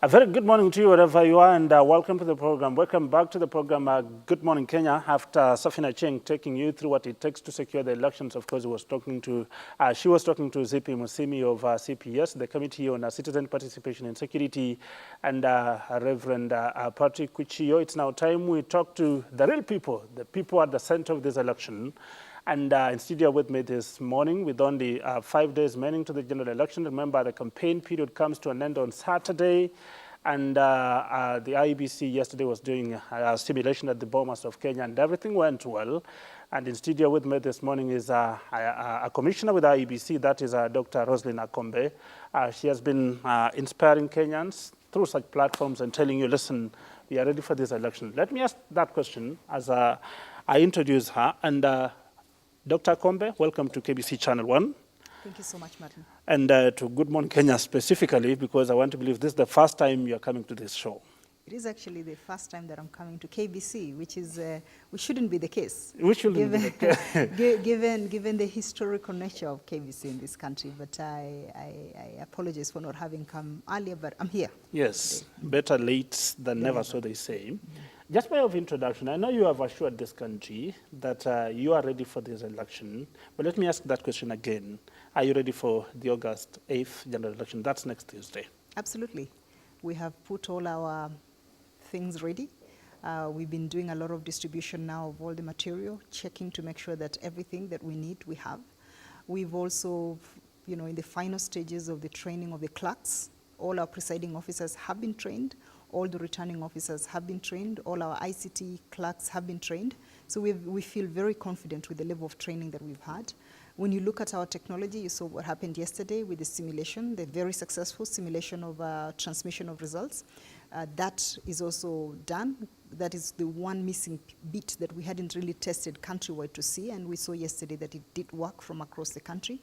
A very good morning to you wherever you are, and welcome to the program. Welcome back to the program, Good Morning Kenya. After Safina Cheng taking you through what it takes to secure the elections, of course, she was talking to ZP Musimi of CPS, the Committee on Citizen Participation in Security, and Reverend Patrick Kuchio. It's now time we talk to the real people, the people at the center of this election. And in studio with me this morning, with only 5 days remaining to the general election. Remember, the campaign period comes to an end on Saturday. And the IEBC yesterday was doing a simulation at the Bomas of Kenya, and everything went well. And in studio with me this morning is a commissioner with IEBC, that is Dr. Roselyn Akombe. She has been inspiring Kenyans through such platforms and telling you, listen, we are ready for this election. Let me ask that question as I introduce her. And Dr. Akombe, welcome to KBC Channel 1. Thank you so much, Martin. And to Good Morning Kenya specifically, because I want to believe this is the first time you're coming to this show. It is actually the first time that I'm coming to KBC, which shouldn't be the case. Which shouldn't be the case. given the historical nature of KBC in this country. But I apologize for not having come earlier, but I'm here. Yes, better late than never, so they say. Mm-hmm. Just by way of introduction, I know you have assured this country that you are ready for this election, but let me ask that question again. Are you ready for the August 8th general election? That's next Tuesday. Absolutely. We have put all our things ready. We've been doing a lot of distribution now of all the material, checking to make sure that everything that we need, we have. We've also, in the final stages of the training of the clerks, all our presiding officers have been trained. All the returning officers have been trained. All our ICT clerks have been trained. So we feel very confident with the level of training that we've had. When you look at our technology, you saw what happened yesterday with the simulation, the very successful simulation of transmission of results. That is also done. That is the one missing bit that we hadn't really tested countrywide to see, and we saw yesterday that it did work from across the country.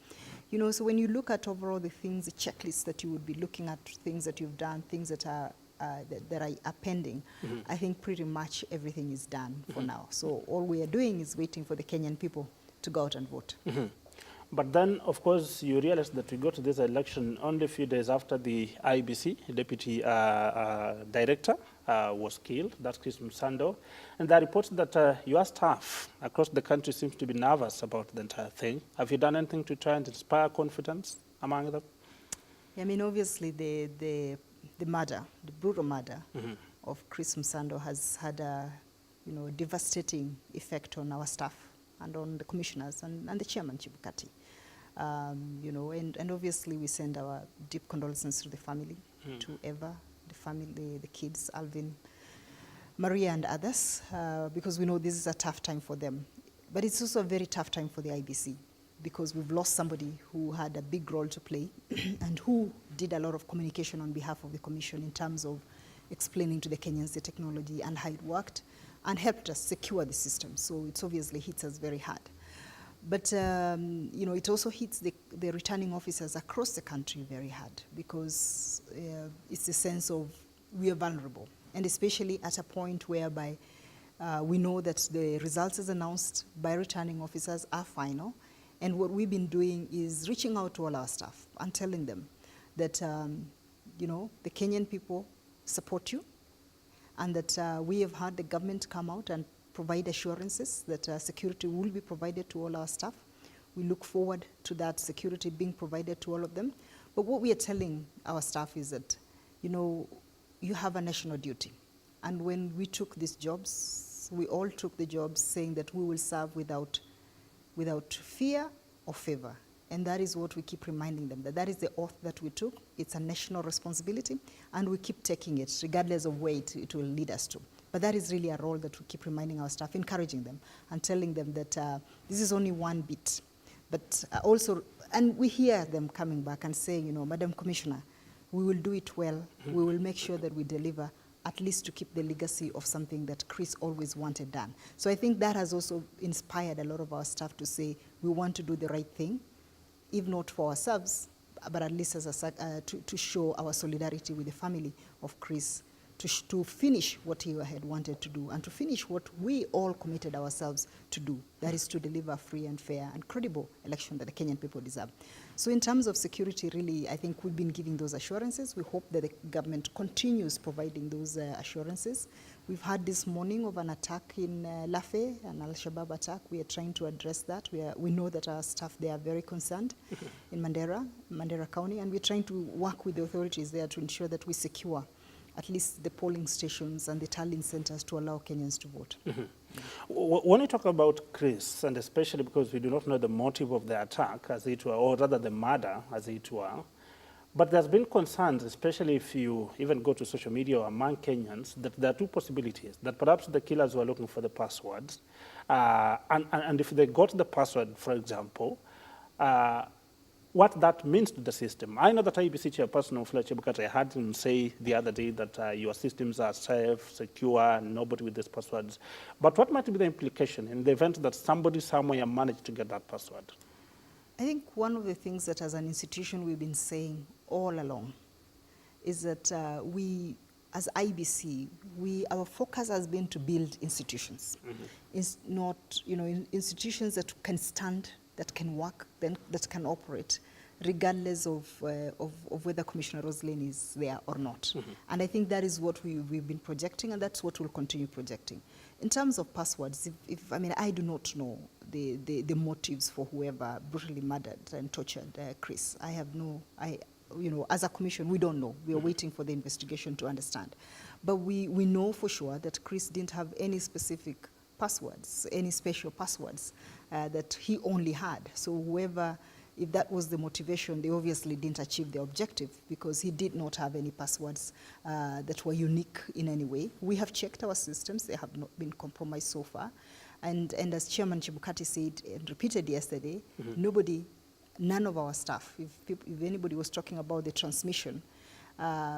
So when you look at overall the things, the checklists that you would be looking at, things that you've done, things that are pending, mm-hmm. I think pretty much everything is done for now. So all we are doing is waiting for the Kenyan people to go out and vote. Mm-hmm. But then, of course, you realize that we go to this election only a few days after the IEBC deputy director was killed. That's Chris Msando. And there are reports that your staff across the country seems to be nervous about the entire thing. Have you done anything to try and inspire confidence among them? I mean, obviously, the murder, the brutal murder mm-hmm. of Chris Msando has had a devastating effect on our staff and on the commissioners and the chairman, Chibukati. And obviously we send our deep condolences to the family, to Eva, the family, the kids, Alvin, Maria and others, because we know this is a tough time for them. But it's also a very tough time for the IBC, because we've lost somebody who had a big role to play and who did a lot of communication on behalf of the commission in terms of explaining to the Kenyans the technology and how it worked and helped us secure the system. So it obviously hits us very hard. But, it also hits the returning officers across the country very hard, because it's a sense of we are vulnerable, and especially at a point whereby we know that the results as announced by returning officers are final. And what we've been doing is reaching out to all our staff and telling them that, the Kenyan people support you, and that we have had the government come out and provide assurances that security will be provided to all our staff. We look forward to that security being provided to all of them. But what we are telling our staff is that, you have a national duty. And when we took these jobs, we all took the jobs saying that we will serve without fear or favor. And that is what we keep reminding them, that is the oath that we took. It's a national responsibility, and we keep taking it regardless of where it will lead us to. But that is really a role that we keep reminding our staff, encouraging them and telling them that this is only one bit. But also, and we hear them coming back and saying, Madam Commissioner, we will do it well. Mm-hmm. We will make sure that we deliver, at least to keep the legacy of something that Chris always wanted done. So I think that has also inspired a lot of our staff to say we want to do the right thing, if not for ourselves, but at least as to show our solidarity with the family of Chris to finish what he had wanted to do and to finish what we all committed ourselves to do, that is to deliver a free and fair and credible election that the Kenyan people deserve. So in terms of security, really, I think we've been giving those assurances. We hope that the government continues providing those assurances. We've had this morning of an attack in Lafe, an Al-Shabaab attack. We are trying to address that. We know that our staff there are very concerned in Mandera County, and we're trying to work with the authorities there to ensure that we secure at least the polling stations and the tallying centers to allow Kenyans to vote. When you talk about Chris, and especially because we do not know the motive of the attack, as it were, or rather the murder, as it were, but there's been concerns, especially if you even go to social media or among Kenyans, that there are two possibilities, that perhaps the killers were looking for the passwords, and if they got the password, for example, what that means to the system. I know that IEBC chairperson of Chebukati, I heard him say the other day that your systems are safe, secure, nobody with these passwords. But what might be the implication in the event that somebody somewhere managed to get that password? I think one of the things that as an institution we've been saying all along is that we, as IEBC, our focus has been to build institutions. It's not, institutions that can stand, that can work, that can operate, regardless of whether Commissioner Roselyn is there or not. And I think that is what we've been projecting, and that's what we'll continue projecting. In terms of passwords, I do not know the motives for whoever brutally murdered and tortured Chris. I have no, as a commission, we don't know. We are waiting for the investigation to understand. But we know for sure that Chris didn't have any specific passwords, any special passwords that he only had. So whoever, if that was the motivation, they obviously didn't achieve the objective because he did not have any passwords that were unique in any way. We have checked our systems. They have not been compromised so far. And as Chairman Chebukati said and repeated yesterday, none of our staff, if anybody was talking about the transmission,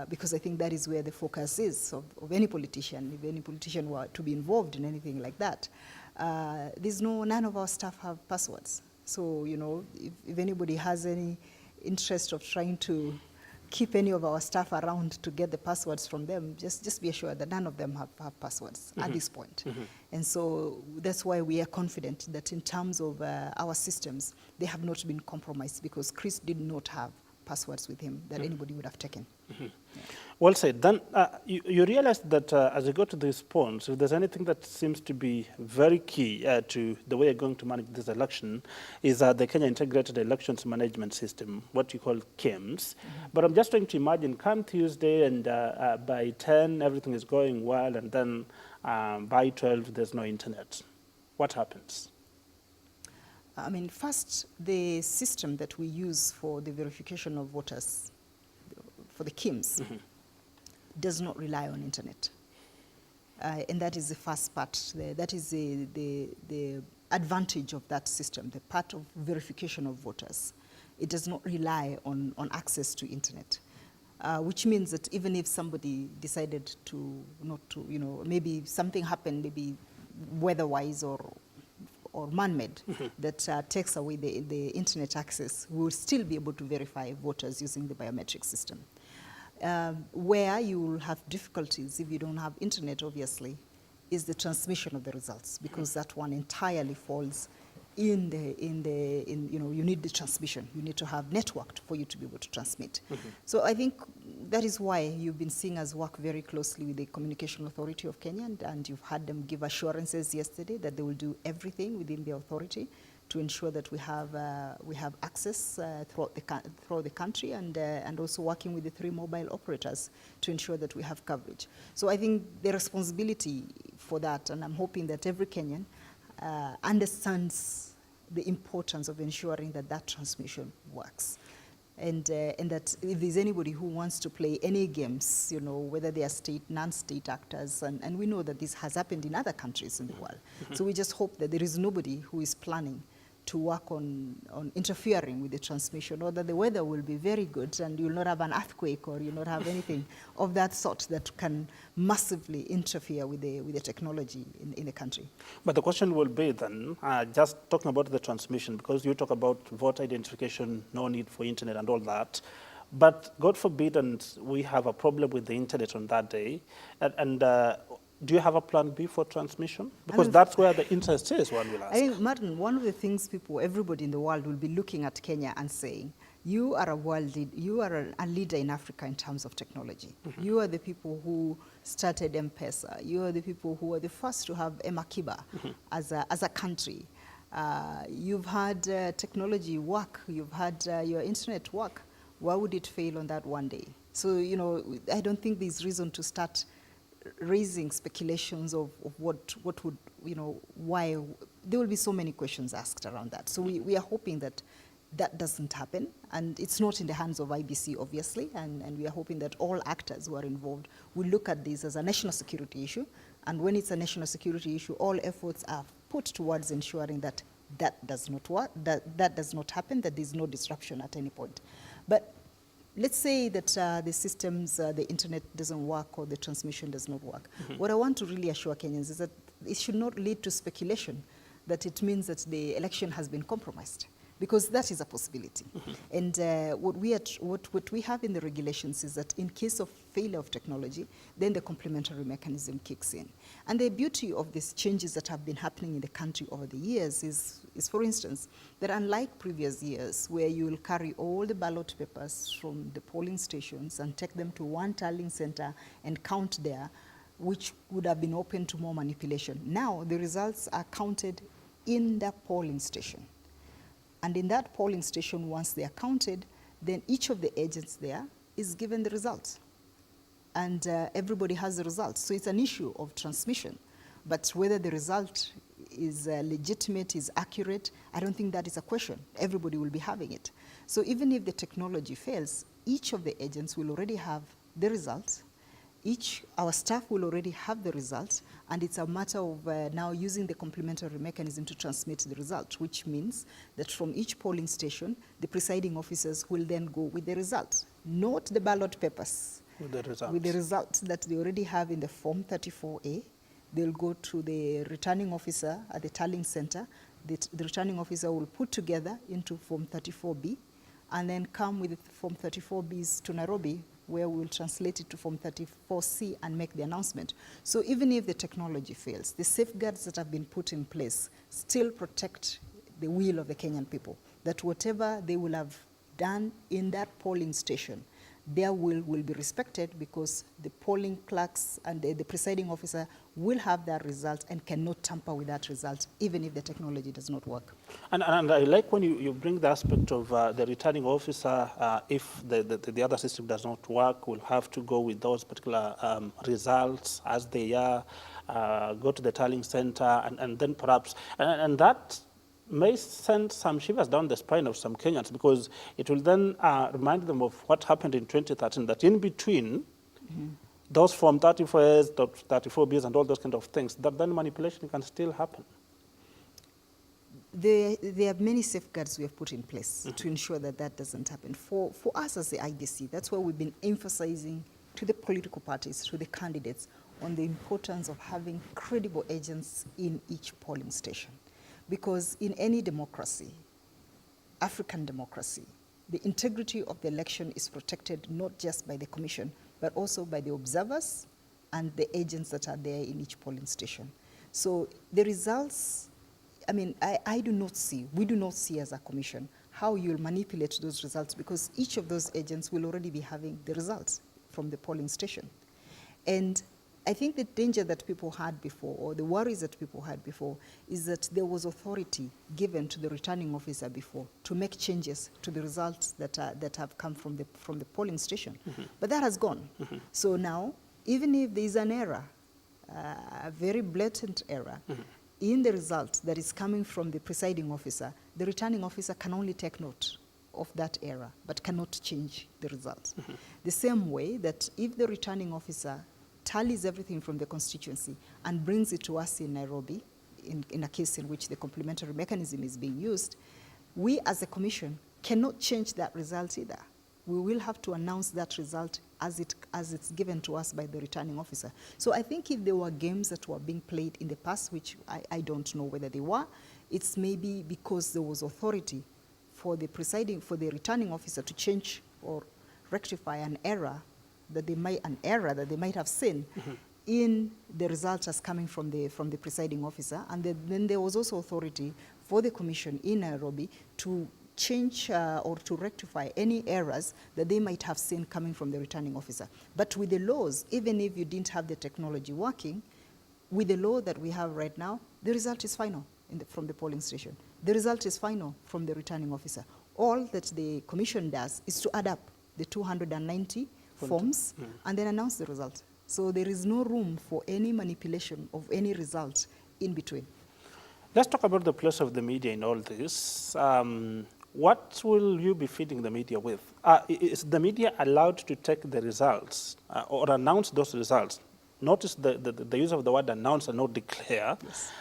because I think that is where the focus is of any politician, if any politician were to be involved in anything like that. None of our staff have passwords. So, if anybody has any interest of trying to keep any of our staff around to get the passwords from them, just be assured that none of them have passwords at this point. And so that's why we are confident that in terms of our systems, they have not been compromised because Chris did not have passwords with him that anybody would have taken. Yeah. Well said. Then you realize that as you go to this point, if there's anything that seems to be very key to the way you're going to manage this election is the Kenya Integrated Elections Management System, what you call KIEMS. But I'm just trying to imagine, come Tuesday and by 10 everything is going well, and then by 12 there's no internet. What happens? First, the system that we use for the verification of voters, for the KIEMS, does not rely on internet. And that is the first part. That is the advantage of that system, the part of verification of voters. It does not rely on access to internet, which means that even if somebody decided to not to, maybe something happened, maybe weather-wise or man-made, that takes away the internet access, we will still be able to verify voters using the biometric system. Where you will have difficulties if you don't have internet, obviously, is the transmission of the results, because that one entirely falls you need the transmission. You need to have networked for you to be able to transmit. So I think that is why you've been seeing us work very closely with the Communication Authority of Kenya, and you've had them give assurances yesterday that they will do everything within the authority to ensure that we have access throughout the country, and also working with the 3 mobile operators to ensure that we have coverage. So I think the responsibility for that, and I'm hoping that every Kenyan understands the importance of ensuring that that transmission works. And that if there's anybody who wants to play any games, whether they are state, non-state actors, and we know that this has happened in other countries in the world. So we just hope that there is nobody who is planning to work on interfering with the transmission, or that the weather will be very good and you'll not have an earthquake, or you'll not have anything of that sort that can massively interfere with the technology in the country. But the question will be then, just talking about the transmission, because you talk about voter identification, no need for internet and all that, But God forbid, and we have a problem with the internet on that day. And do you have a plan B for transmission? Because that's where the interest is, one will ask. I think, Martin, one of the things everybody in the world will be looking at Kenya and saying, you are a world lead, you are a leader in Africa in terms of technology. Mm-hmm. You are the people who started M-Pesa. You are the people who are the first to have Emakiba mm-hmm. as a country. You've had technology work. You've had your internet work. Why would it fail on that one day? So, you know, I don't think there's reason to start raising speculations of what would, you know, why. There will be so many questions asked around that. So we are hoping that that doesn't happen, and it's not in the hands of IBC, obviously, and we are hoping that all actors who are involved will look at this as a national security issue, and when it's a national security issue, all efforts are put towards ensuring that that does not work, that does not happen, that there's no disruption at any point. But let's say that the systems, the internet doesn't work or the transmission does not work. Mm-hmm. What I want to really assure Kenyans is that it should not lead to speculation that it means that the election has been compromised, because that is a possibility. Mm-hmm. And what we have in the regulations is that in case of failure of technology, then the complementary mechanism kicks in. And the beauty of these changes that have been happening in the country over the years is for instance, that unlike previous years where you will carry all the ballot papers from the polling stations and take them to one tallying center and count there, which would have been open to more manipulation. Now the results are counted in the polling station. And in that polling station, once they are counted, then each of the agents there is given the results. And everybody has the results. So it's an issue of transmission. But whether the result is legitimate, is accurate, I don't think that is a question. Everybody will be having it. So even if the technology fails, each of the agents will already have the results. Our staff will already have the results, and it's a matter of now using the complementary mechanism to transmit the result, which means that from each polling station, the presiding officers will then go with the results, not the ballot papers. With the results. With the results that they already have in the Form 34A. They'll go to the returning officer at the tallying center. The returning officer will put together into Form 34B, and then come with the Form 34Bs to Nairobi, where we will translate it to Form 34C and make the announcement. So even if the technology fails, the safeguards that have been put in place still protect the will of the Kenyan people, that whatever they will have done in that polling station, their will be respected, because the polling clerks and the presiding officer will have that result and cannot tamper with that result, even if the technology does not work. And I like when you bring the aspect of the returning officer, if the other system does not work, will have to go with those particular results as they are, go to the tallying center, and then perhaps, and that may send some shivers down the spine of some Kenyans, because it will then remind them of what happened in 2013, that in between those Form 34As, 34Bs, and all those kind of things, that then manipulation can still happen. There are many safeguards we have put in place to ensure that that doesn't happen. For us as the IEBC, that's why we've been emphasizing to the political parties, to the candidates, on the importance of having credible agents in each polling station. Because in any democracy, African democracy, the integrity of the election is protected not just by the commission, but also by the observers and the agents that are there in each polling station. So the results, I mean, we do not see as a commission how you'll manipulate those results, because each of those agents will already be having the results from the polling station. And I think the danger that people had before, or the worries that people had before, is that there was authority given to the returning officer before to make changes to the results that have come from the polling station. Mm-hmm. But that has gone. Mm-hmm. So now, even if there is an error, a very blatant error, mm-hmm. in the result that is coming from the presiding officer, the returning officer can only take note of that error, but cannot change the results. Mm-hmm. The same way that if the returning officer tallies everything from the constituency and brings it to us in Nairobi, in a case in which the complementary mechanism is being used, we as a commission cannot change that result either. We will have to announce that result as it's given to us by the returning officer. So I think if there were games that were being played in the past, which I don't know whether they were, it's maybe because there was authority for the returning officer to change or rectify an error that they might have seen in the results as coming from the presiding officer. And then there was also authority for the commission in Nairobi to change or to rectify any errors that they might have seen coming from the returning officer. But with the laws, even if you didn't have the technology working, with the law that we have right now, the result is final from the polling station. The result is final from the returning officer. All that the commission does is to add up the 290 forms and then announce the result. So there is no room for any manipulation of any result in between. Let's talk about the place of the media in all this. What will you be feeding the media with? Is the media allowed to take the results or announce those results? Notice the use of the word announce and not declare. Yes.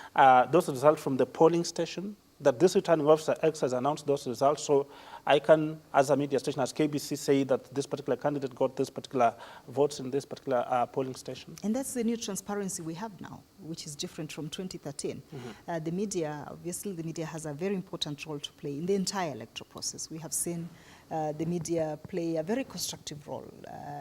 Those results from the polling station, that this returning officer X has announced those results, so I can, as a media station, as KBC, say that this particular candidate got this particular votes in this particular polling station. And that's the new transparency we have now, which is different from 2013. The media, obviously, the media has a very important role to play in the entire electoral process. We have seen the media play a very constructive role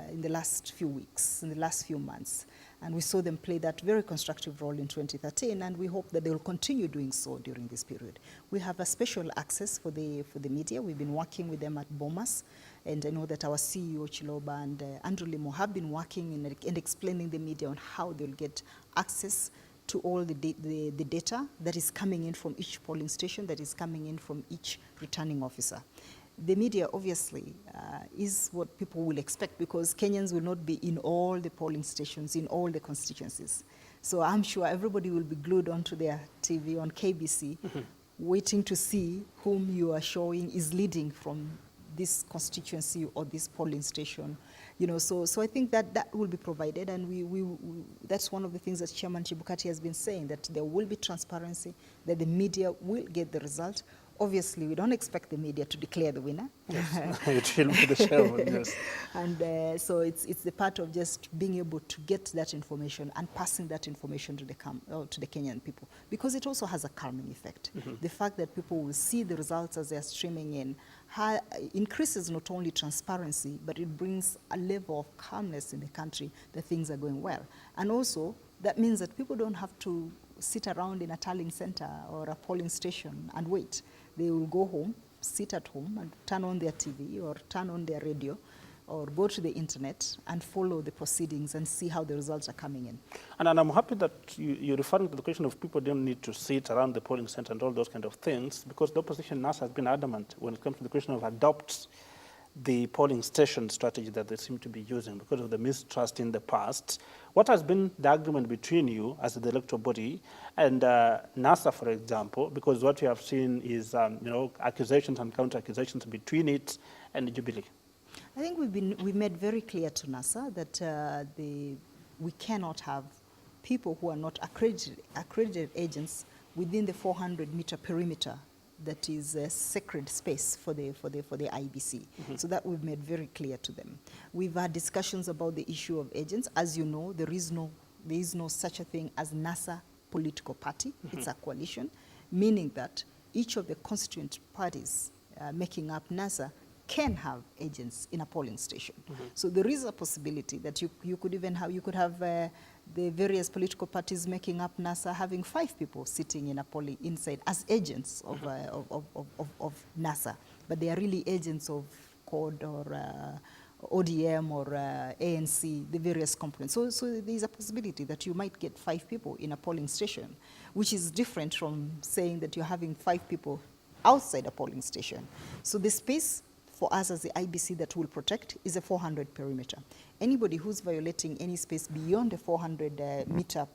in the last few weeks, in the last few months. And we saw them play that very constructive role in 2013, and we hope that they will continue doing so during this period. We have a special access for the media. We've been working with them at Bomas, and I know that our CEO, Chiloba, and Andrew Limo have been working and explaining the media on how they'll get access to all the data that is coming in from each polling station, that is coming in from each returning officer. The media, obviously, is what people will expect, because Kenyans will not be in all the polling stations, in all the constituencies. So I'm sure everybody will be glued onto their TV on KBC, waiting to see whom you are showing is leading from this constituency or this polling station. You know, so I think that will be provided, and we that's one of the things that Chairman Chibukati has been saying, that there will be transparency, that the media will get the result. Obviously, we don't expect the media to declare the winner. Yes. It will be the chairman, yes. And so it's the part of just being able to get that information and passing that information to the Kenyan people, because it also has a calming effect. The fact that people will see the results as they're streaming in increases not only transparency, but it brings a level of calmness in the country that things are going well. And also, that means that people don't have to sit around in a tallying center or a polling station and wait. They will go home, sit at home, and turn on their TV or turn on their radio or go to the internet and follow the proceedings and see how the results are coming in. And I'm happy that you're referring to the question of people don't need to sit around the polling center and all those kind of things, because the opposition now has been adamant when it comes to the question of adopt the polling station strategy that they seem to be using because of the mistrust in the past. What has been the agreement between you as the electoral body and NASA, for example? Because what we have seen is accusations and counter-accusations between it and Jubilee. I think we made very clear to NASA that we cannot have people who are not accredited agents within the 400-meter perimeter that is a sacred space for the IEBC. So that we've made very clear to them. We've had discussions about the issue of agents. As you know, there is no such a thing as NASA political party. It's a coalition, meaning that each of the constituent parties making up NASA can have agents in a polling station. So there is a possibility that you could even have, the various political parties making up NASA having 5 people sitting in a polling inside as agents of NASA, but they are really agents of CORD or ODM or ANC, the various components. So there is a possibility that you might get 5 people in a polling station, which is different from saying that you're having 5 people outside a polling station. So the space for us as the IBC that will protect is a 400 perimeter. Anybody who's violating any space beyond the 400 meter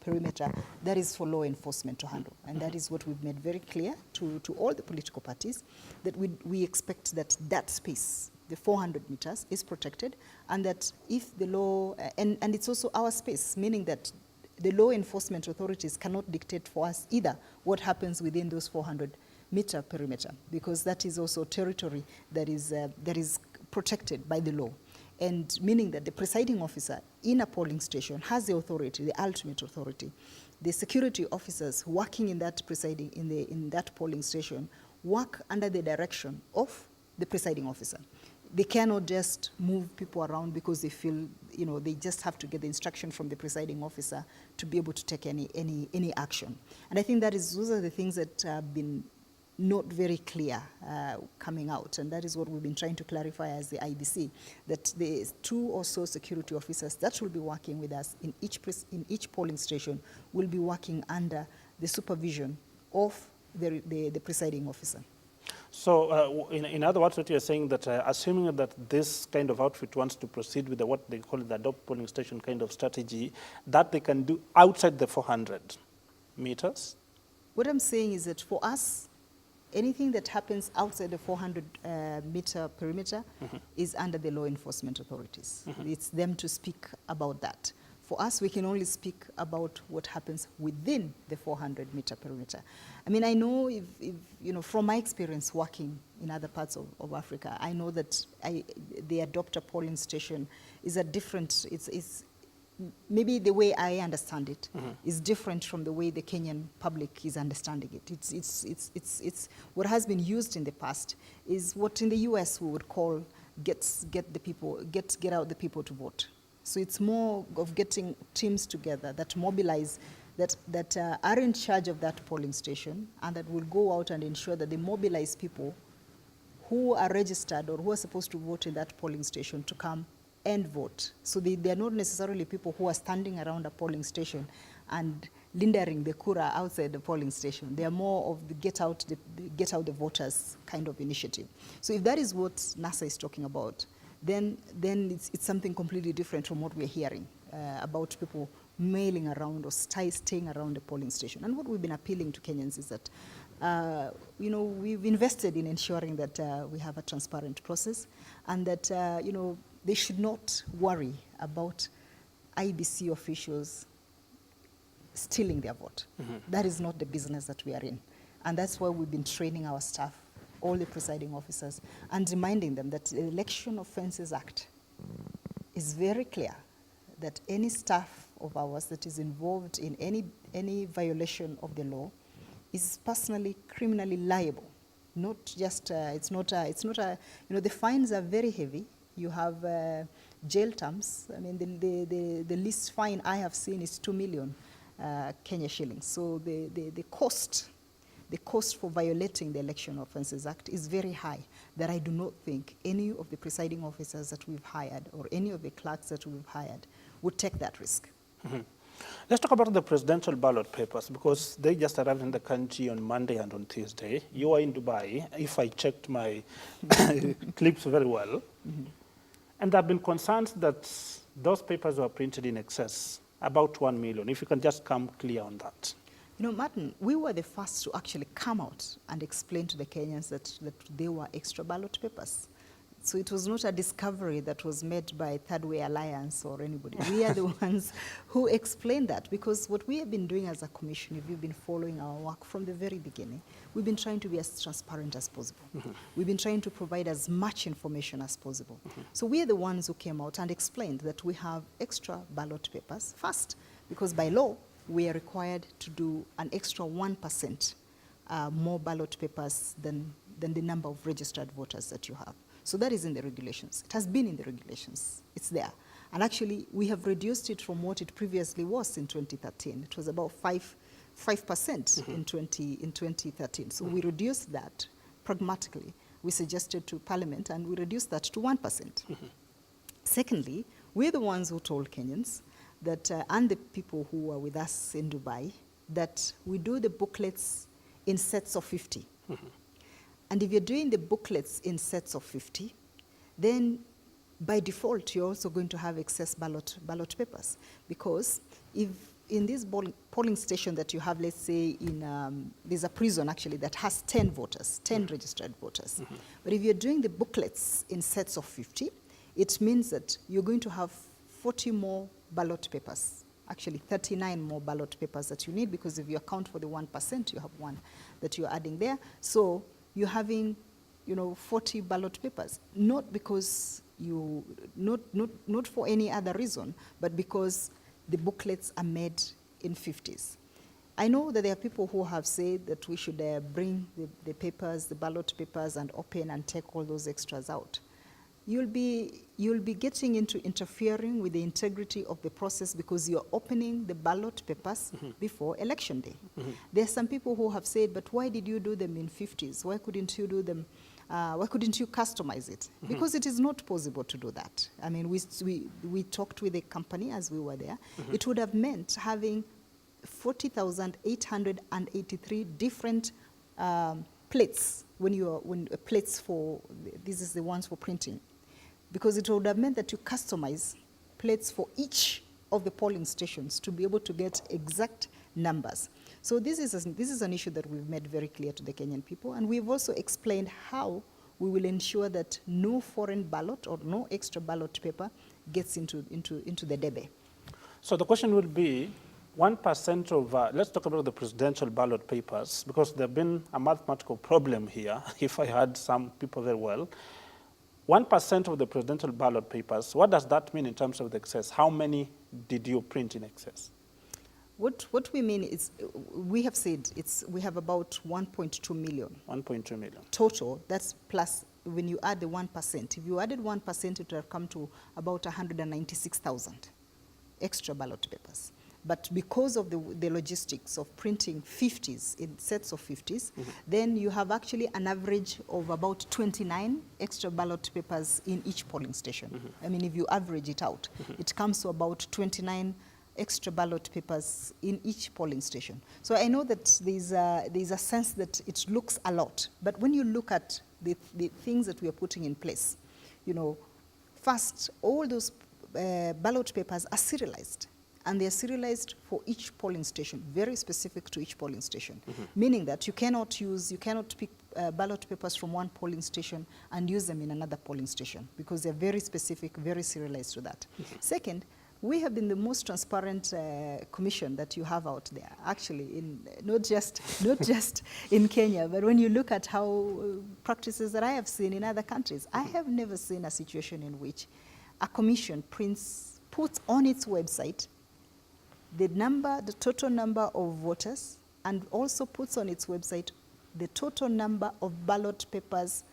perimeter, that is for law enforcement to handle. And that is what we've made very clear to all the political parties, that we expect that space, the 400 meters, is protected, and that if the law, and it's also our space, meaning that the law enforcement authorities cannot dictate for us either what happens within those 400-meter perimeter, because that is also territory that is protected by the law, and meaning that the presiding officer in a polling station has the authority, the ultimate authority. The security officers working in that in that polling station work under the direction of the presiding officer. they cannot just move people around because they feel, they just have to get the instruction from the presiding officer to be able to take any action. And I think those are the things that have been not very clear coming out, and that is what we've been trying to clarify as the IEBC, that the 2 or so security officers that will be working with us in each polling station will be working under the supervision of the presiding officer. So in other words, what you're saying that assuming that this kind of outfit wants to proceed with what they call the adopt polling station kind of strategy, that they can do outside the 400 meters? What I'm saying is that for us, anything that happens outside the 400-meter perimeter is under the law enforcement authorities. It's them to speak about that. For us, we can only speak about what happens within the 400-meter perimeter. I mean, I know if from my experience working in other parts of Africa, I know that the adopter polling station is a different, it's maybe the way I understand it is different from the way the Kenyan public is understanding it. It's what has been used in the past is what in the US we would call get out the people to vote. So it's more of getting teams together that mobilize, that are in charge of that polling station, and that will go out and ensure that they mobilize people who are registered or who are supposed to vote in that polling station to come and vote. So they are not necessarily people who are standing around a polling station and lindering the kura outside the polling station. They are more of the get out the voters kind of initiative. So if that is what NASA is talking about, then it's something completely different from what we're hearing about people mailing around or staying around the polling station. And what we've been appealing to Kenyans is that we've invested in ensuring that we have a transparent process, and that they should not worry about IEBC officials stealing their vote. That is not the business that we are in. And that's why we've been training our staff, all the presiding officers, and reminding them that the Election Offences Act is very clear that any staff of ours that is involved in any violation of the law is personally criminally liable. Not just the fines are very heavy. You have jail terms. I mean, the least fine I have seen is 2 million Kenya shillings. So the cost for violating the Election Offences Act is very high, that I do not think any of the presiding officers that we've hired or any of the clerks that we've hired would take that risk. Let's talk about the presidential ballot papers, because they just arrived in the country on Monday and on Tuesday. You are in Dubai, if I checked my clips very well. And there have been concerns that those papers were printed in excess, about 1 million. If you can just come clear on that. Martin, we were the first to actually come out and explain to the Kenyans that they were extra ballot papers. So it was not a discovery that was made by Third Way Alliance or anybody. We are the ones who explained that, because what we have been doing as a commission, if you've been following our work from the very beginning, we've been trying to be as transparent as possible. We've been trying to provide as much information as possible. So we are the ones who came out and explained that we have extra ballot papers. First, because by law, we are required to do an extra 1% more ballot papers than the number of registered voters that you have. So that is in the regulations. It has been in the regulations. It's there. And actually, we have reduced it from what it previously was in 2013. It was about 5% in 2013. So we reduced that pragmatically. We suggested to Parliament, and we reduced that to 1%. Secondly, we're the ones who told Kenyans that, and the people who were with us in Dubai, that we do the booklets in sets of 50. And if you're doing the booklets in sets of 50, then by default, you're also going to have excess ballot papers. Because if in this polling station that you have, let's say, there's a prison actually that has 10 voters, 10 registered voters. But if you're doing the booklets in sets of 50, it means that you're going to have 40 more ballot papers. Actually, 39 more ballot papers that you need, because if you account for the 1%, you have one that you're adding there. So you're having, 40 ballot papers, not because not for any other reason, but because the booklets are made in 50s. I know that there are people who have said that we should bring the papers, the ballot papers, and open and take all those extras out. you'll be getting into interfering with the integrity of the process because you're opening the ballot papers before election day. There are some people who have said, but why did you do them in 50s? Why couldn't you do them? Why couldn't you customize it? Because it is not possible to do that. I mean, we talked with a company as we were there. It would have meant having 40,883 different plates plates for, this is the ones for printing. Because it would have meant that you customize plates for each of the polling stations to be able to get exact numbers. So this is an issue that we've made very clear to the Kenyan people, and we've also explained how we will ensure that no foreign ballot or no extra ballot paper gets into the debe. So the question would be, 1% of, let's talk about the presidential ballot papers, because there's been a mathematical problem here, if I heard some people very well. 1% of the presidential ballot papers, what does that mean in terms of the excess? How many did you print in excess? What we mean is, we have said we have about 1.2 million. 1.2 million. Total, that's plus, when you add the 1%, if you added 1%, it would have come to about 196,000 extra ballot papers. But because of the logistics of printing 50s, in sets of 50s, then you have actually an average of about 29 extra ballot papers in each polling station. I mean, if you average it out, it comes to about 29 extra ballot papers in each polling station. So I know that there's a sense that it looks a lot, but when you look at the things that we are putting in place, you know, first, all those ballot papers are serialized. And they're serialized for each polling station, very specific to each polling station, meaning that you cannot pick ballot papers from one polling station and use them in another polling station because they're very specific, very serialized to that. Second, we have been the most transparent commission that you have out there, actually, not just in Kenya, but when you look at how practices that I have seen in other countries, I have never seen a situation in which a commission puts on its website the total number of voters, and also puts on its website the total number of ballot papers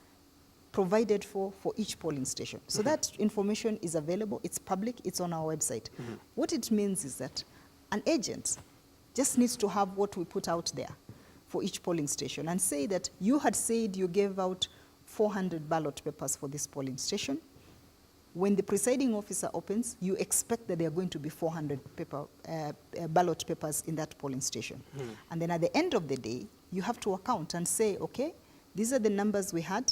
provided for each polling station. So that information is available, it's public, it's on our website. What it means is that an agent just needs to have what we put out there for each polling station and say that you had said you gave out 400 ballot papers for this polling station. When the presiding officer opens, you expect that there are going to be 400 ballot papers in that polling station. And then at the end of the day, you have to account and say, okay, these are the numbers we had,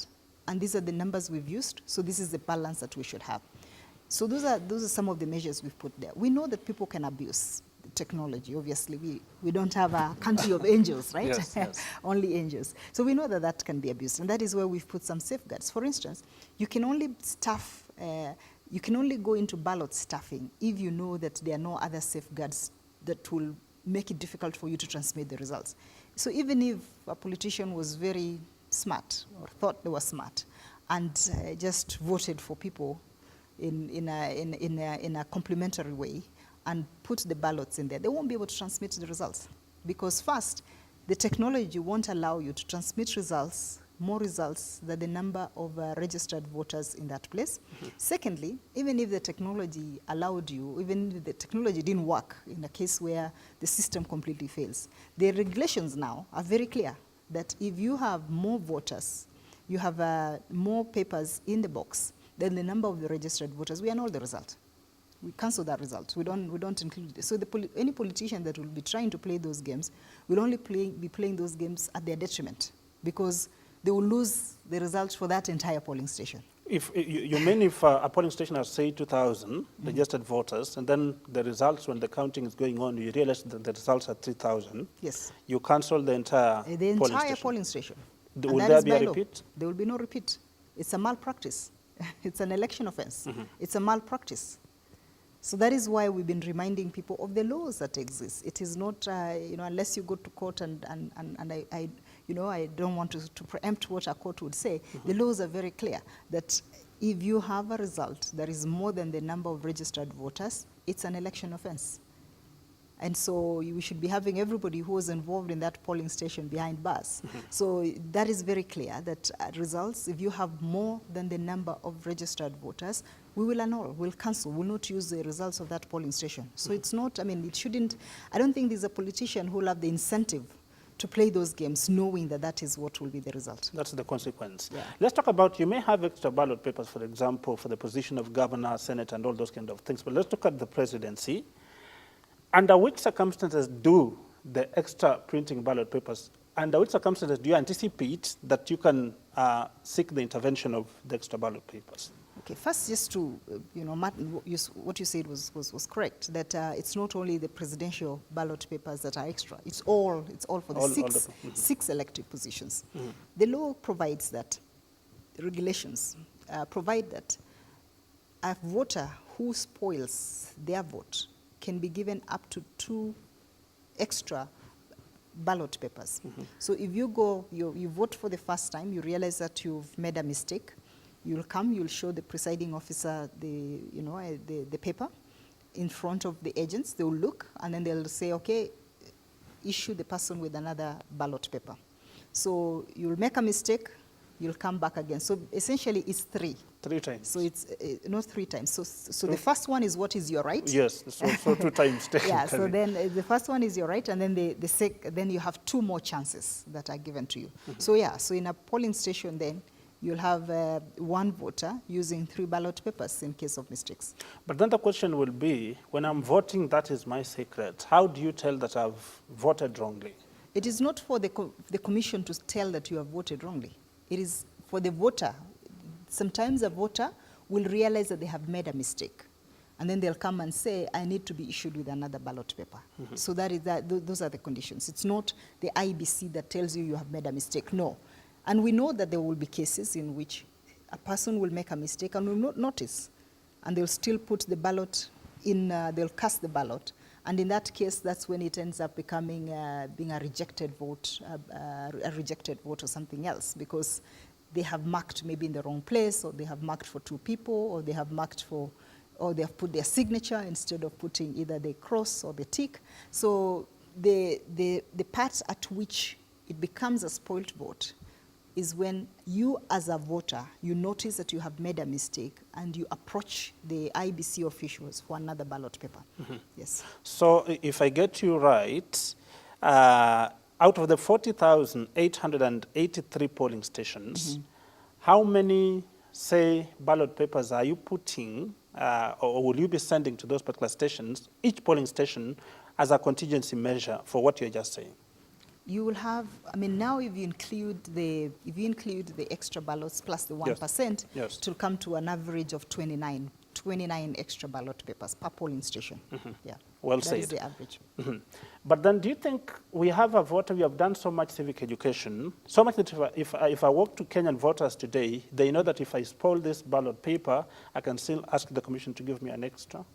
and these are the numbers we've used, so this is the balance that we should have. So those are some of the measures we've put there. We know that people can abuse technology. Obviously, we don't have a country of angels, right? Yes, yes. Only angels. So we know that that can be abused, and that is where we've put some safeguards. For instance, you can only go into ballot stuffing if you know that there are no other safeguards that will make it difficult for you to transmit the results. So even if a politician was very smart or thought they were smart and just voted for people in a complementary way and put the ballots in there, they won't be able to transmit the results. Because first, the technology won't allow you to transmit more results than the number of registered voters in that place. Secondly, even if the technology allowed you, even if the technology didn't work in a case where the system completely fails, the regulations now are very clear that if you have more voters, you have more papers in the box than the number of the registered voters, we annul the result. We cancel that result. We don't include it. So any politician that will be trying to play those games will only be playing those games at their detriment, because they will lose the results for that entire polling station. If you mean if a polling station has, say, 2,000 registered voters, and then the results, when the counting is going on, you realize that the results are 3,000. Yes. You cancel the entire polling station. Will there be a repeat? There will be no repeat. It's a malpractice. It's an election offense. It's a malpractice. So that is why we've been reminding people of the laws that exist. It is not, unless you go to court and I don't want to preempt what a court would say. The laws are very clear that if you have a result that is more than the number of registered voters, it's an election offense. And so we should be having everybody who was involved in that polling station behind bars. So that is very clear that results, if you have more than the number of registered voters, we will annul, we'll cancel, we'll not use the results of that polling station. So it's not, I mean, it shouldn't, I don't think there's a politician who will have the incentive to play those games knowing that that is what will be the result. That's the consequence. Yeah. Let's talk about, you may have extra ballot papers, for example, for the position of governor, senate, and all those kind of things, but let's look at the presidency. Under which circumstances do the extra printing ballot papers, under which circumstances do you anticipate that you can seek the intervention of the extra ballot papers? Okay, first, just to, Martin, what you said was correct, that it's not only the presidential ballot papers that are extra, it's all for the six elective positions. The law provides that, the regulations provide that a voter who spoils their vote can be given up to 2 extra ballot papers. So if you go, you vote for the first time, you realize that you've made a mistake, you'll come, you'll show the presiding officer the paper in front of the agents, they'll look, and then they'll say, okay, issue the person with another ballot paper. So you'll make a mistake, you'll come back again. So essentially it's 3. 3 times. So it's not 3 times. So the first one is what is your right. Yes, so 2 times. Yeah, so then the first one is your right, and then then you have 2 more chances that are given to you. So yeah, so in a polling station then, you'll have 1 voter using 3 ballot papers in case of mistakes. But then the question will be, when I'm voting, that is my secret. How do you tell that I've voted wrongly? It is not for the commission to tell that you have voted wrongly. It is for the voter. Sometimes a voter will realize that they have made a mistake, and then they'll come and say, I need to be issued with another ballot paper. So those are the conditions. It's not the IEBC that tells you you have made a mistake, no. And we know that there will be cases in which a person will make a mistake and will not notice, and they'll still put the ballot in, they'll cast the ballot, and in that case, that's when it ends up becoming, being a rejected vote or something else, because they have marked maybe in the wrong place, or they have marked for 2 people, or they have marked for, or they have put their signature instead of putting either the cross or the tick. So the part at which it becomes a spoiled vote is when you as a voter, you notice that you have made a mistake and you approach the IEBC officials for another ballot paper. Yes. So if I get you right, out of the 40,883 polling stations, how many, say, ballot papers are you putting or will you be sending to those particular stations, each polling station, as a contingency measure for what you're just saying? You will have, I mean, now if you include the extra ballots plus the 1%, yes. it will come to an average of 29 extra ballot papers per polling station. Yeah. Well said. That is the average. But then do you think we have a voter, we have done so much civic education, so much that if I walk to Kenyan voters today, they know that if I spoil this ballot paper, I can still ask the commission to give me an extra?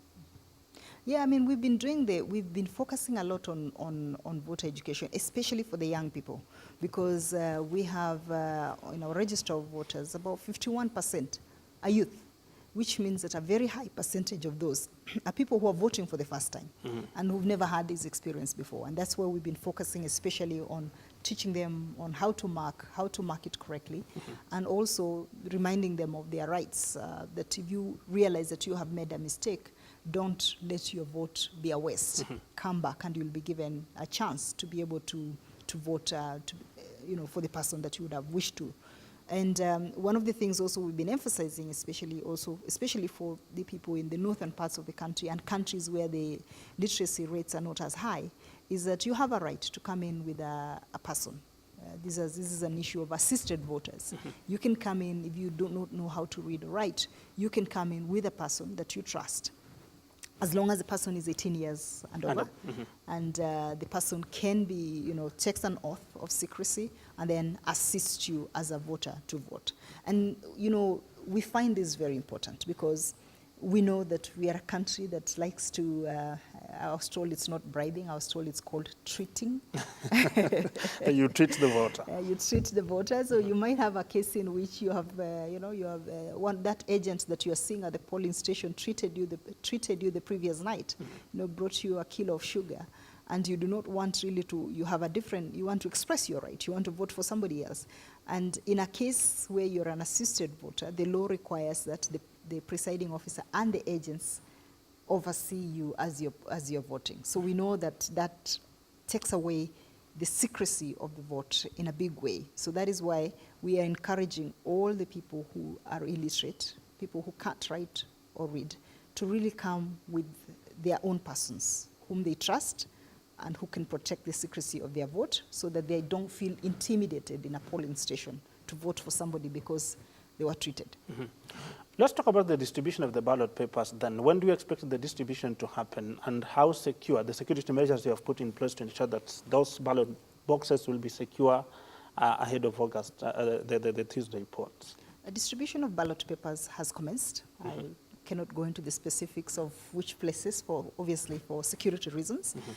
Yeah, I mean, we've been focusing a lot on voter education, especially for the young people, because we have in our register of voters about 51% are youth, which means that a very high percentage of those are people who are voting for the first time and who've never had this experience before. And that's where we've been focusing especially on teaching them on how to mark it correctly, and also reminding them of their rights, that if you realize that you have made a mistake, don't let your vote be a waste. Come back and you'll be given a chance to be able to vote for the person that you would have wished to. And one of the things also we've been emphasizing, especially for the people in the northern parts of the country and countries where the literacy rates are not as high, is that you have a right to come in with a person. This is an issue of assisted voters. You can come in, if you do not know how to read or write, you can come in with a person that you trust, as long as the person is 18 years and over, and the person can be, takes an oath of secrecy and then assist you as a voter to vote. And, we find this very important because we know that we are a country that likes to I was told it's not bribing. I was told it's called treating. You treat the voter. You treat the voter. So you might have a case in which you have, that agent that you are seeing at the polling station treated you the previous night, brought you a kilo of sugar, and you do not want really to. You want to express your right. You want to vote for somebody else, and in a case where you're an assisted voter, the law requires that the presiding officer and the agents oversee you as you're voting. So we know that takes away the secrecy of the vote in a big way. So that is why we are encouraging all the people who are illiterate, people who can't write or read, to really come with their own persons whom they trust and who can protect the secrecy of their vote, so that they don't feel intimidated in a polling station to vote for somebody because they were treated. Mm-hmm. Let's talk about the distribution of the ballot papers then. When do you expect the distribution to happen, and how secure, the security measures you have put in place to ensure that those ballot boxes will be secure ahead of August, the Tuesday polls? A distribution of ballot papers has commenced. Mm-hmm. I cannot go into the specifics of which places, obviously for security reasons, mm-hmm.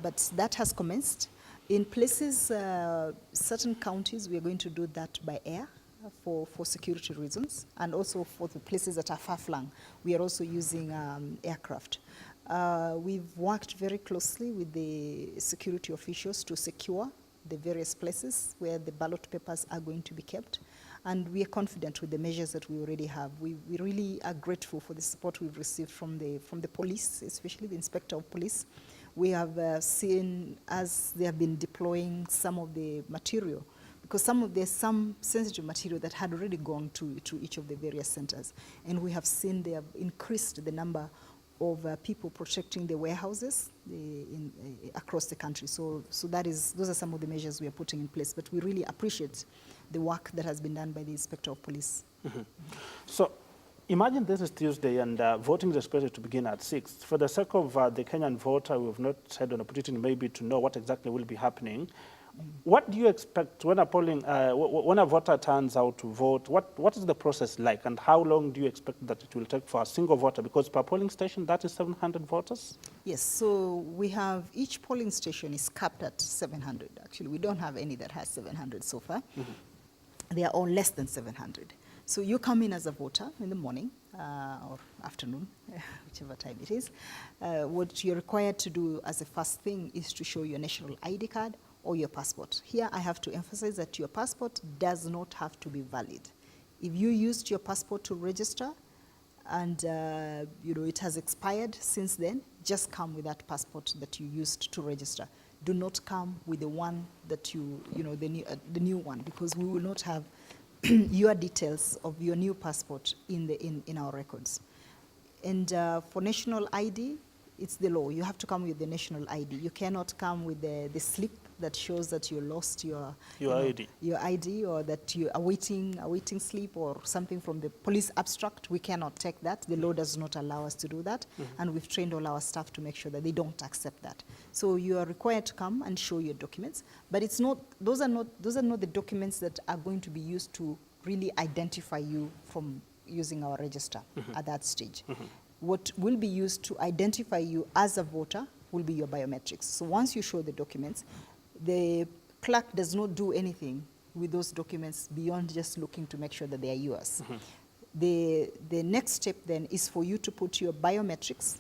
But that has commenced. In places, certain counties, we are going to do that by air, for security reasons, and also for the places that are far-flung. We are also using aircraft. We've worked very closely with the security officials to secure the various places where the ballot papers are going to be kept, and we are confident with the measures that we already have. We really are grateful for the support we've received from the police, especially the Inspector of Police. We have seen, as they have been deploying some of the material, because there's some sensitive material that had already gone to each of the various centers. And we have seen they have increased the number of people protecting the warehouses across the country. So those are some of the measures we are putting in place. But we really appreciate the work that has been done by the Inspector of Police. Mm-hmm. So imagine this is Tuesday and voting is expected to begin at 6. For the sake of the Kenyan voter, we have not had an opportunity maybe to know what exactly will be happening. What do you expect when a voter turns out to vote? What is the process like, and how long do you expect that it will take for a single voter? Because per polling station, that is 700 voters? Yes, so we have, each polling station is capped at 700. Actually, we don't have any that has 700 so far. Mm-hmm. They are all less than 700. So you come in as a voter in the morning or afternoon, whichever time it is. What you're required to do as a first thing is to show your national ID card or your passport. Here I have to emphasize that your passport does not have to be valid. If you used your passport to register and it has expired since then, just come with that passport that you used to register. Do not come with the one that the new one, because we will not have your details of your new passport in our records. And for national ID, it's the law. You have to come with the national ID. You cannot come with the slip that shows that you lost your ID, or that you're awaiting slip or something from the police abstract. We cannot take that. The law does not allow us to do that, mm-hmm. and we've trained all our staff to make sure that they don't accept that. So you are required to come and show your documents, but it's not; those are not the documents that are going to be used to really identify you from using our register, mm-hmm. at that stage. Mm-hmm. What will be used to identify you as a voter will be your biometrics. So once you show the documents, the clerk does not do anything with those documents beyond just looking to make sure that they are yours. Mm-hmm. The next step then is for you to put your biometrics,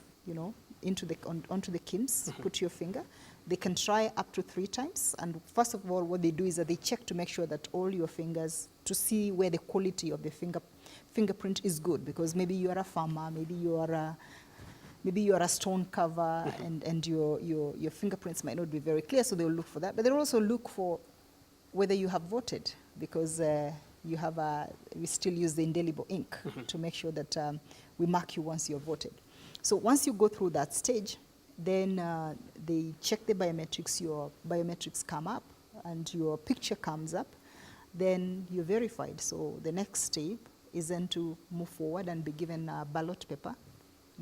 onto the KIMS, mm-hmm. put your finger. They can try up to 3 times. And first of all, what they do is that they check to make sure that all your fingers, to see where the quality of the fingerprint is good, because maybe you are a farmer, maybe you are a stone cover, mm-hmm. and your fingerprints might not be very clear, so they'll look for that. But they'll also look for whether you have voted, because we still use the indelible ink, mm-hmm. to make sure that we mark you once you're voted. So once you go through that stage, then they check the biometrics, your biometrics come up, and your picture comes up, then you're verified. So the next step is then to move forward and be given a ballot paper,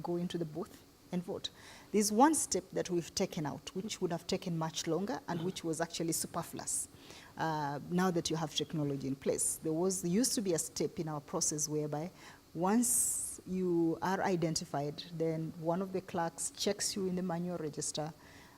go into the booth and vote. There's one step that we've taken out, which would have taken much longer and which was actually superfluous. Now that you have technology in place, there used to be a step in our process whereby Once you are identified, then one of the clerks checks you in the manual register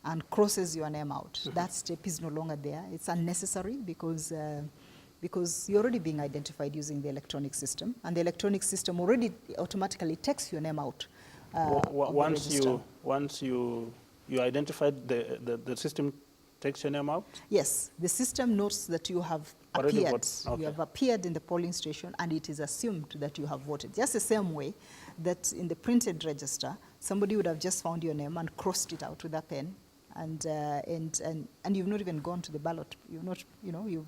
and crosses your name out. That step is no longer there. It's unnecessary because you're already being identified using the electronic system, and the electronic system already automatically takes your name out. Once you identified, the system takes your name out? Yes, the system notes that you have Already appeared. Okay. You have appeared in the polling station, and it is assumed that you have voted. Just the same way that in the printed register, somebody would have just found your name and crossed it out with a pen, and you've not even gone to the ballot. You've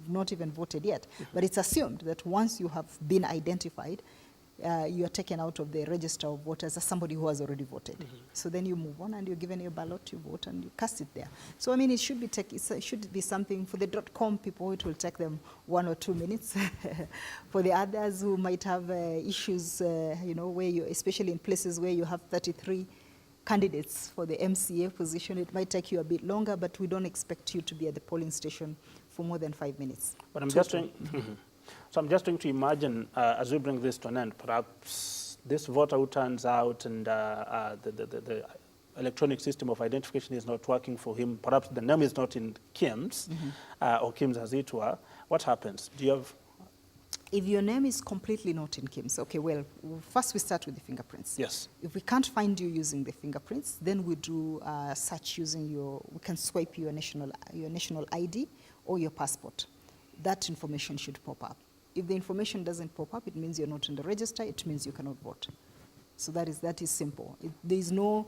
not even voted yet. But it's assumed that once you have been identified, you are taken out of the register of voters as somebody who has already voted. So then you move on and you're given your ballot, you vote, and you cast it there. So I mean, it should be something for the .com people. It will take them 1 or 2 minutes. For the others who might have issues, where you, especially in places where you have 33 candidates for the MCA position, it might take you a bit longer, but we don't expect you to be at the polling station for more than 5 minutes. But I'm just trying. So I'm just trying to imagine, as we bring this to an end, perhaps this voter who turns out and the electronic system of identification is not working for him, perhaps the name is not in KIMS, or KIMS as it were, what happens? Do you have... If your name is completely not in KIMS, okay, well, first we start with the fingerprints. Yes. If we can't find you using the fingerprints, then we do search using we can swipe your national ID or your passport. That information should pop up. If the information doesn't pop up, it means you're not in the register, it means you cannot vote. So that is simple. There is no,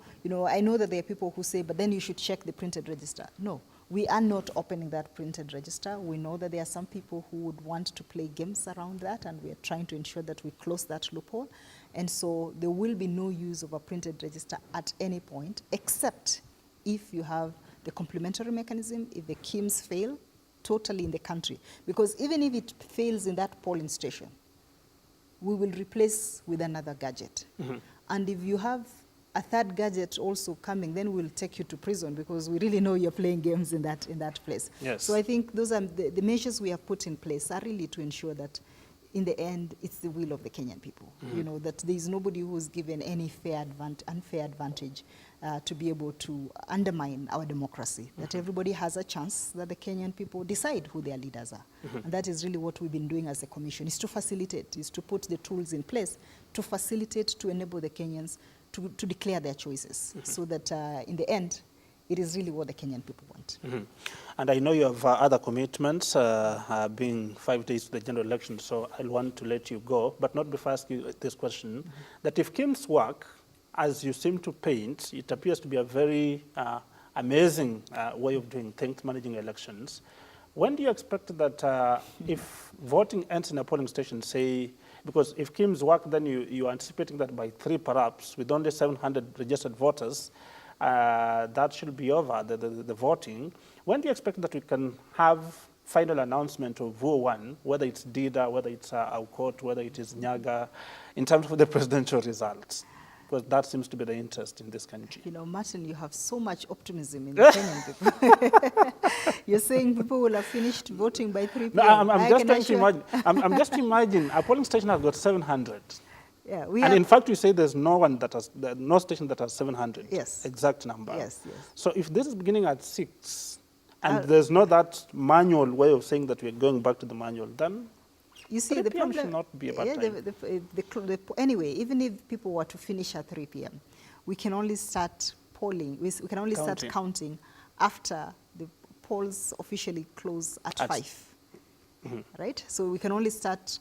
I know that there are people who say, but then you should check the printed register. No, we are not opening that printed register. We know that there are some people who would want to play games around that, and we are trying to ensure that we close that loophole. And so there will be no use of a printed register at any point, except if you have the complementary mechanism, if the KIMS fail, totally in the country. Because even if it fails in that polling station, we will replace with another gadget. And if you have a third gadget also coming, then we'll take you to prison, because we really know you're playing games in that place. Yes. So I think those are the measures we have put in place are really to ensure that in the end, it's the will of the Kenyan people. That there is nobody who's given any unfair advantage to be able to undermine our democracy. That everybody has a chance, that the Kenyan people decide who their leaders are. And that is really what we've been doing as a commission, is to facilitate, is to put the tools in place to facilitate, to enable the Kenyans to declare their choices, so that in the end, it is really what the Kenyan people want. And I know you have other commitments, being 5 days to the general election, so I'll want to let you go, but not before I ask you this question, that if KIMS work, as you seem to paint, it appears to be a very amazing way of doing things, managing elections. When do you expect that if voting ends in a polling station, say, because if KIMS work, then you are anticipating that by 3 perhaps, with only 700 registered voters, that should be over, the voting. When do you expect that we can have final announcement of who won, whether it's Dida, whether it's Aukot, whether it is Nyaga, in terms of the presidential results? Because that seems to be the interest in this country. Martin, you have so much optimism in the Kenyan people. You're saying people will have finished voting by 3 p.m. No, I'm just trying to imagine. I'm just imagining a polling station has got 700. Yeah, and in fact, you say there's no station that has 700. Yes. Exact number. Yes, yes. So if this is beginning at 6, and there's not that manual way of saying that we're going back to the manual, then you see, the problem should not be a bad time. Anyway, even if people were to finish at 3 p.m., we can only start polling. We can only start counting after the polls officially close at 5. Right? So we can only start.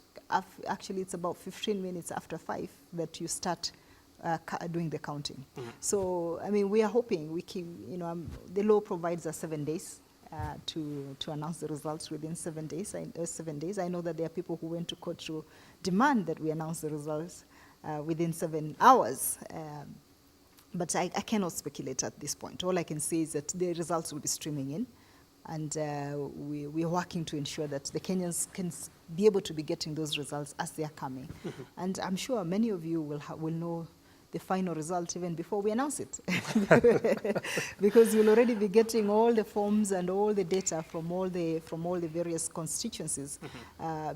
Actually, it's about 15 minutes after 5 that you start doing the counting. So, I mean, we are hoping the law provides us 7 days to announce the results within 7 days. 7 days. I know that there are people who went to court to demand that we announce the results within 7 hours. But I cannot speculate at this point. All I can say is that the results will be streaming in. And we're working to ensure that the Kenyans can be able to be getting those results as they are coming. And I'm sure many of you will know the final result even before we announce it. Because you'll already be getting all the forms and all the data from all the various constituencies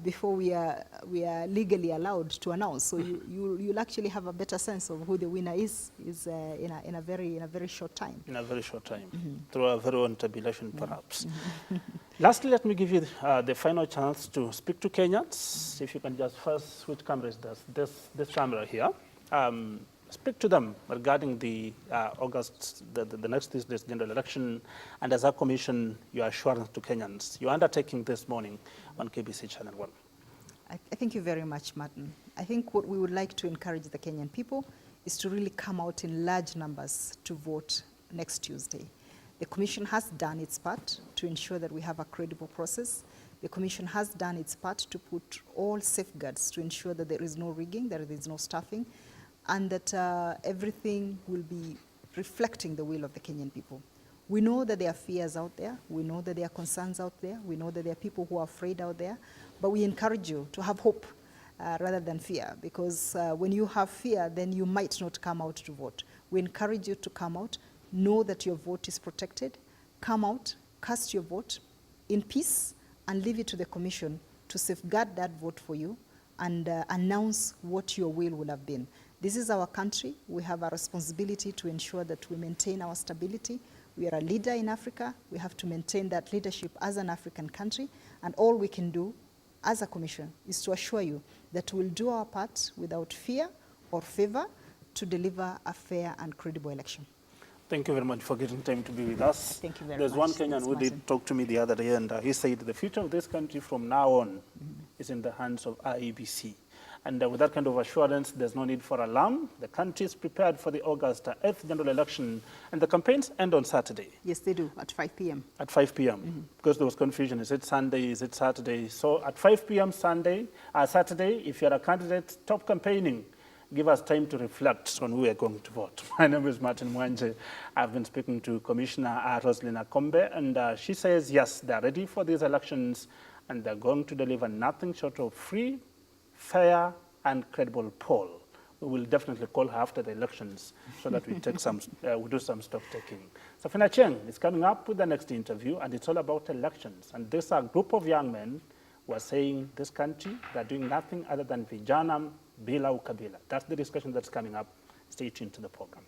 before we are legally allowed to announce. So you'll actually have a better sense of who the winner is in a very short time. In a very short time, through a very own tabulation, perhaps. Lastly, let me give you the final chance to speak to Kenyans. If you can just first switch cameras, this camera here. Speak to them regarding the August, the next Tuesday's general election, and as a commission, your assurance to Kenyans. You're undertaking this morning on KBC Channel 1. I thank you very much, Martin. I think what we would like to encourage the Kenyan people is to really come out in large numbers to vote next Tuesday. The Commission has done its part to ensure that we have a credible process. The Commission has done its part to put all safeguards to ensure that there is no rigging, that there is no stuffing, and that everything will be reflecting the will of the Kenyan people. We know that there are fears out there. We know that there are concerns out there. We know that there are people who are afraid out there. But we encourage you to have hope rather than fear, because when you have fear, then you might not come out to vote. We encourage you to come out, know that your vote is protected, come out, cast your vote in peace, and leave it to the Commission to safeguard that vote for you and announce what your will have been. This is our country. We have a responsibility to ensure that we maintain our stability. We are a leader in Africa. We have to maintain that leadership as an African country, and all we can do as a Commission is to assure you that we'll do our part without fear or favor to deliver a fair and credible election. Thank you very much for getting time to be with us. Thank you very There's much. one Kenyan who did talk to me the other day, and he said the future of this country from now on is in the hands of IEBC. And with that kind of assurance, there's no need for alarm. The country is prepared for the August 8th general election, and the campaigns end on Saturday. Yes, they do, at 5 p.m. At 5 p.m., because there was confusion. Is it Sunday? Is it Saturday? So at 5 p.m. Saturday, if you're a candidate, stop campaigning. Give us time to reflect on who we are going to vote. My name is Martin Mwanje. I've been speaking to Commissioner Roselyn Akombe, and she says, yes, they're ready for these elections, and they're going to deliver nothing short of free, fair, and credible poll. We will definitely call her after the elections so that we take we do some stock taking. Safina Cheng is coming up with the next interview, and it's all about elections. And this is a group of young men who are saying this country, they're doing nothing other than vijana bila ukabila. That's the discussion that's coming up. Stay tuned to the program.